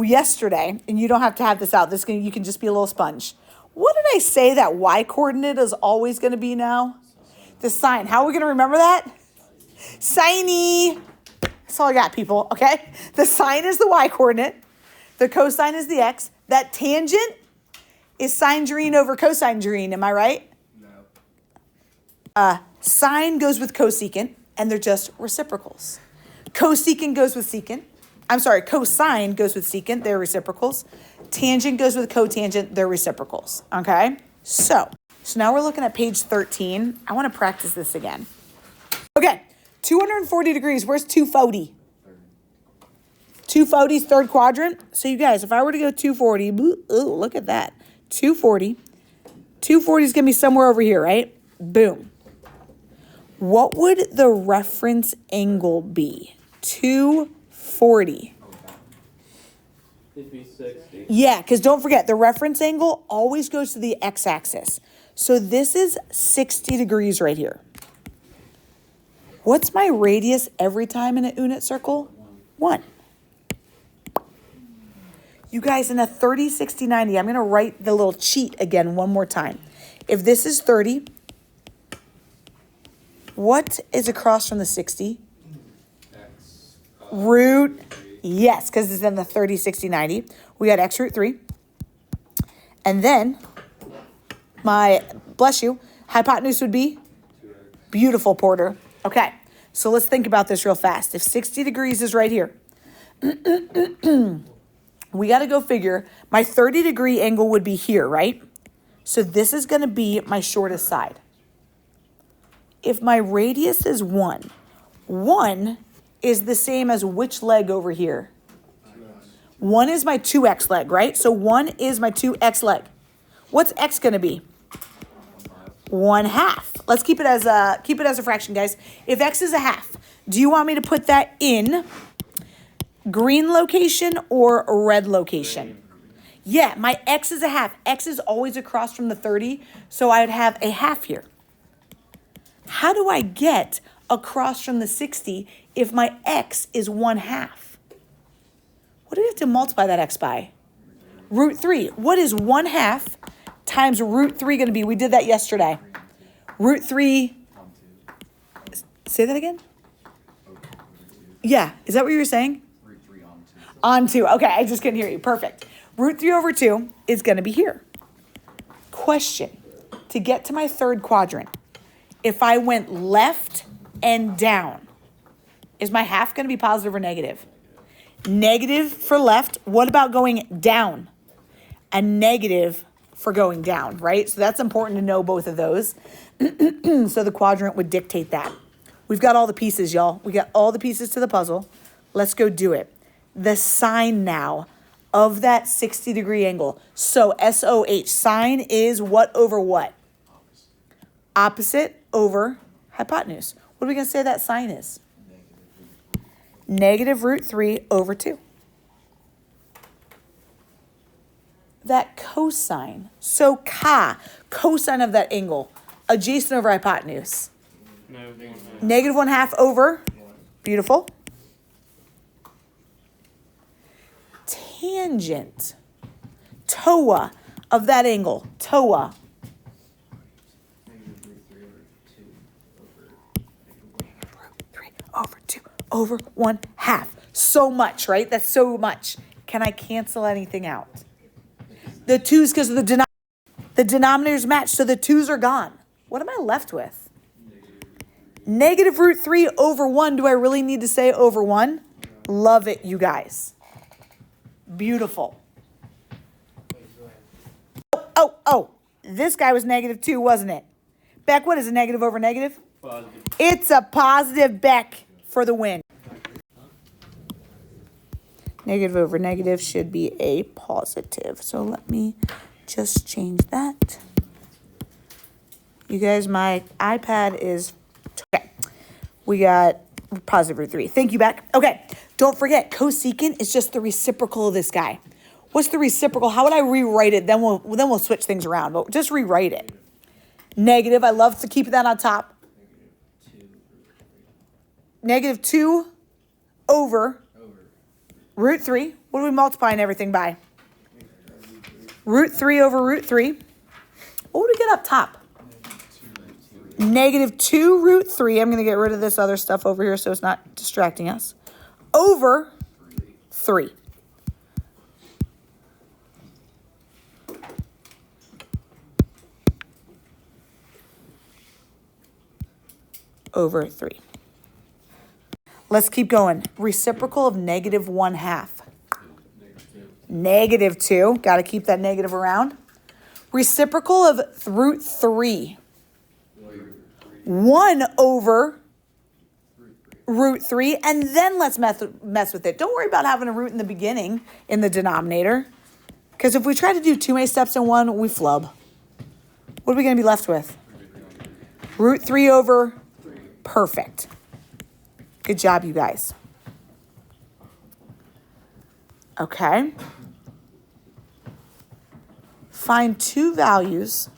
yesterday, and you don't have to have this out. You can just be a little sponge. What did I say that y coordinate is always going to be now? The sine. How are we going to remember that? Sine. That's all I got, people, okay? The sine is the y coordinate. The cosine is the x. That tangent is sine gerene over cosine gerene. Am I right? No. Sine goes with cosecant, and they're just reciprocals. Cosecant goes with secant. I'm sorry, cosine goes with secant. They're reciprocals. Tangent goes with cotangent. They're reciprocals, okay? So now we're looking at page 13. I want to practice this again. Okay, 240 degrees. Where's 240? 240's third quadrant. So you guys, if I were to go 240, ooh, look at that. 240. 240 is going to be somewhere over here, right? Boom. What would the reference angle be? 240. It'd be 60. Yeah, because don't forget, the reference angle always goes to the x-axis. So this is 60 degrees right here. What's my radius every time in a unit circle? 1. You guys, in a 30, 60, 90, I'm going to write the little cheat again one more time. If this is 30, what is across from the 60? X. Root, yes, because it's in the 30, 60, 90. We got x root 3. And then my, bless you, hypotenuse would be? 2x. Beautiful, Porter. Okay, so let's think about this real fast. If 60 degrees is right here, we got to go figure my 30-degree angle would be here, right? So this is going to be my shortest side. If my radius is 1, 1 is the same as which leg over here? 1 is my 2x leg, right? So 1 is my 2x leg. What's x going to be? 1/2. Let's keep it as a fraction, guys. If x is a half, do you want me to put that in green location or red location? Yeah, my x is a half. X is always across from the 30, so I would have a half here. How do I get across from the 60 if my x is 1/2? What do we have to multiply that x by? Root 3. What is 1/2 times root 3 going to be? We did that yesterday. Root 3. Say that again? Yeah. Is that what you were saying? Root 3 on 2. On 2. Okay, I just couldn't hear you. Perfect. Root 3 over 2 is going to be here. Question. To get to my third quadrant, if I went left and down, is my half going to be positive or negative? Negative for left. What about going down? A negative for going down, right? So that's important to know both of those. So the quadrant would dictate that. We've got all the pieces, y'all. We got all the pieces to the puzzle. Let's go do it. The sine now of that 60-degree angle. So SOH, sine is what over what? Opposite over hypotenuse. What are we going to say that sine is? Negative root 3 over 2. That cosine. So cosine of that angle, adjacent over hypotenuse. No, Negative 1/2 over. Beautiful. Tangent. TOA of that angle. TOA. Negative root 3 over 2 over Root 3 over 2 over 1/2. So much, right? That's so much. Can I cancel anything out? The 2's because of the denominators match, so the 2's are gone. What am I left with? Negative root 3 over 1. Do I really need to say over 1? Love it, you guys. Beautiful. Oh. This guy was negative 2, wasn't it? Beck, what is a negative over negative? positive. It's a positive, Beck, for the win. Negative over negative should be a positive. So let me just change that. You guys, my iPad is... Okay. We got positive root 3. Thank you, Beck. Okay. Don't forget, cosecant is just the reciprocal of this guy. What's the reciprocal? How would I rewrite it? Then we'll switch things around. But just rewrite it. Negative. I love to keep that on top. Negative 2 over root 3. What are we multiplying everything by? Root 3 over root 3. What would we get up top? Negative 2 root 3. I'm going to get rid of this other stuff over here so it's not distracting us. Over 3. Over 3. Let's keep going. Reciprocal of negative 1/2. Negative 2. Got to keep that negative around. Reciprocal of root 3. 1 over root 3. And then let's mess with it. Don't worry about having a root in the beginning in the denominator. Because if we try to do too many steps in one, we flub. What are we going to be left with? Root 3 over. Perfect. Good job, you guys. Okay. Find two values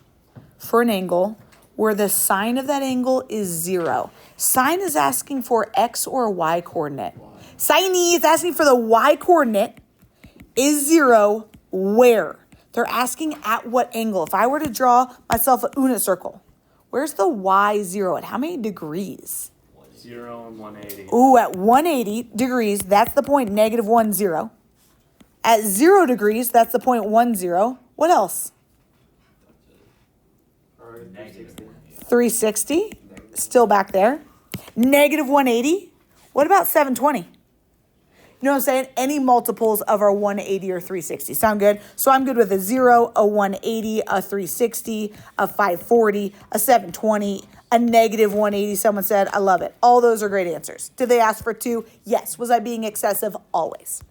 for an angle where the sine of that angle is 0. Sine is asking for x or y coordinate. Sine is asking for the y coordinate is 0 where? They're asking at what angle. If I were to draw myself a unit circle, where's the y 0 at how many degrees? 0 and 180. Ooh, at 180 degrees, that's the point negative 1, 0. At 0 degrees, that's the point 1, 0. What else? 360. Still back there. Negative 180. What about 720? You know what I'm saying? Any multiples of our 180 or 360. Sound good? So I'm good with a 0, a 180, a 360, a 540, a 720, a negative 180. Someone said, I love it. All those are great answers. Did they ask for 2? Yes. Was I being excessive? Always.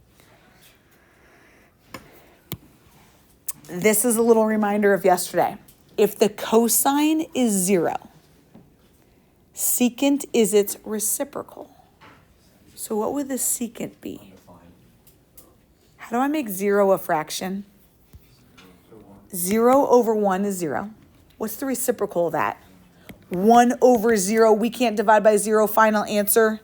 This is a little reminder of yesterday. If the cosine is 0, secant is its reciprocal. So what would the secant be? How do I make 0 a fraction? 0 over 1 is 0. What's the reciprocal of that? 1 over 0. We can't divide by 0. Final answer?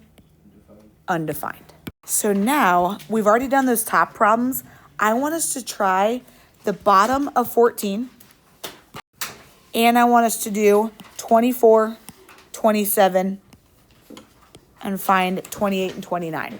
Undefined. So now we've already done those top problems. I want us to try the bottom of 14. And I want us to do 24, 27, and find 28 and 29.